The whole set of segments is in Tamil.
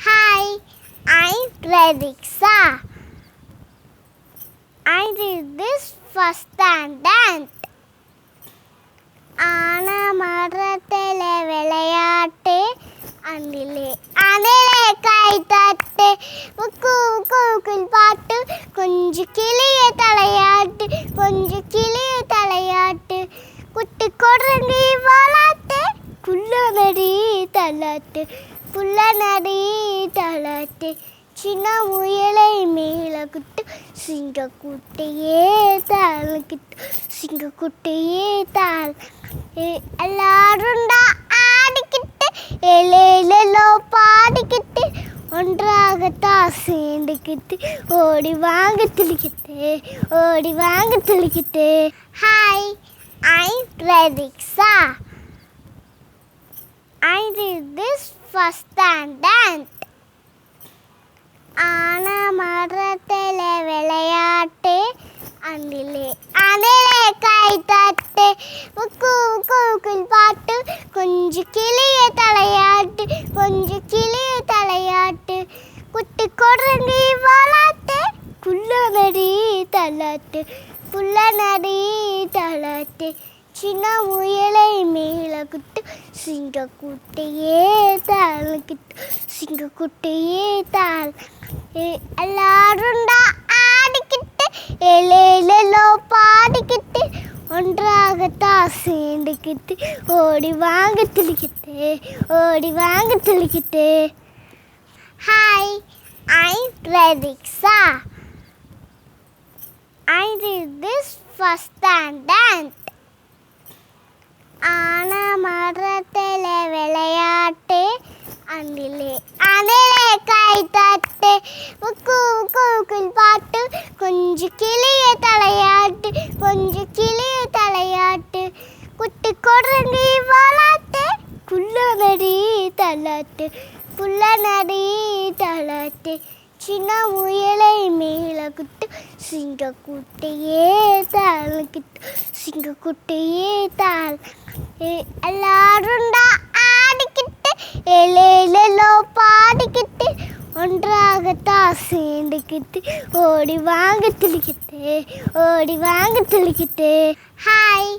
Hi, I'm Predixa. I did this first standard. ஆனா மரத்தில் விளையாட்டு அணிலே அணிலே கை தட்டு உக்கு உக்குள் பாட்டு கொஞ்சம் கிளிய தலையாட்டு கொஞ்சம் கிளிய தலையாட்டு குட்டி கொடுங்கி வளாட்டு குள்ள நடி தள்ளாட்டு புள்ள நடி தள்ளாட்டு சின்ன முயலை மேல குட்டு சிங்கக்குட்டையே தாழ்கிட்டு சிங்கக்குட்டையே தாள் எல்லாருண்டா ஆடிக்கிட்டு எலேலோ பாடிக்கிட்டு ஒன்றாகத்தான் சேர்ந்துக்கிட்டு ஓடி வாங்க துளிக்கிட்டு ஓடி வாங்க துளிக்கிட்டு. Hi, I'm Predixa. I did this first standard. ஆனா மரத்தில் விளையாட்டு அணிலே அணிலே கை தட்டு உக்கு உக்குள் பாட்டு கொஞ்சம் கிளிய தலையாட்டு கொஞ்சம் கிளிய தலையாட்டு குட்டி கொடுங்கி வளாட்டு குள்ள நடி தள்ளாட்டு புள்ள நடி தள்ளாட்டு சின்ன முயலை மேல குட்டு சிங்கக்குட்டையே தாழ்கிட்டு சிங்கக்குட்டையே தாள் எல்லாருண்டா ஆடிக்கிட்டு எலேலோ பாடிக்கிட்டு ஒன்றாகத்தான் சேர்ந்துக்கிட்டு ஓடி வாங்க துளிக்கிட்டு ஓடி வாங்க துளிக்கிட்டு. Hi, I'm Predixa. I did this first standard. ஆனா மரத்தில் விளையாட்டு அணிலே அணிலே கை தட்டு உக்கு உக்குள் பாட்டு கொஞ்சம் கிளிய தலையாட்டு கொஞ்சம் கிளிய தலையாட்டு குட்டி கொடுங்கி வளாட்டு குள்ள நடி தள்ளாட்டு புள்ள நடி தள்ளாட்டு சின்ன முயலை மேல குட்டு சிங்கக்குட்டையே தாழ்கிட்டு சிங்கக்குட்டையே தாள் எல்லாருண்டா ஆடிக்கிட்டு எலேலோ பாடிக்கிட்டு ஒன்றாகத்தான் சேர்ந்துக்கிட்டு ஓடி வாங்க துளிக்கிட்டு ஓடி வாங்க துளிக்கிட்டு. Hi,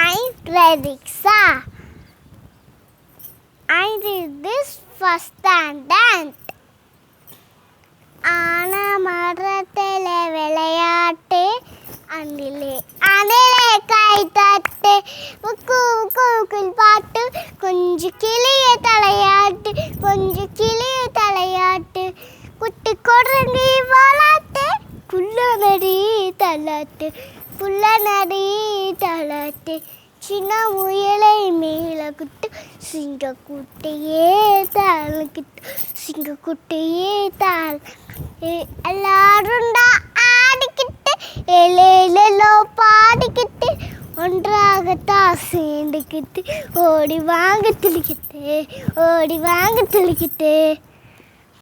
I'm Predixa. I did this first standard. ஆனா மரத்தில் விளையாட்டு அணிலே அணிலே கை தட்டு உக்கு உக்குள் பாட்டு கொஞ்சம் கிளிய தலையாட்டு கொஞ்சம் கிளிய தலையாட்டு குட்டி கொடுங்கி வளாட்டு குள்ள நடி தள்ளாட்டு புள்ள நடி தள்ளாட்டு சின்ன முயலை மேல குட்டு சிங்கக்குட்டையே தாழ்கிட்டு சிங்கக்குட்டையே தாள் எல்லாருண்டா ஆடிக்கிட்டு எலேலோ பாடிக்கிட்டு ஒன்றாகத்தான் சேர்ந்துக்கிட்டு ஓடி வாங்க துளிக்கிட்டு ஓடி வாங்க துளிக்கிட்டு.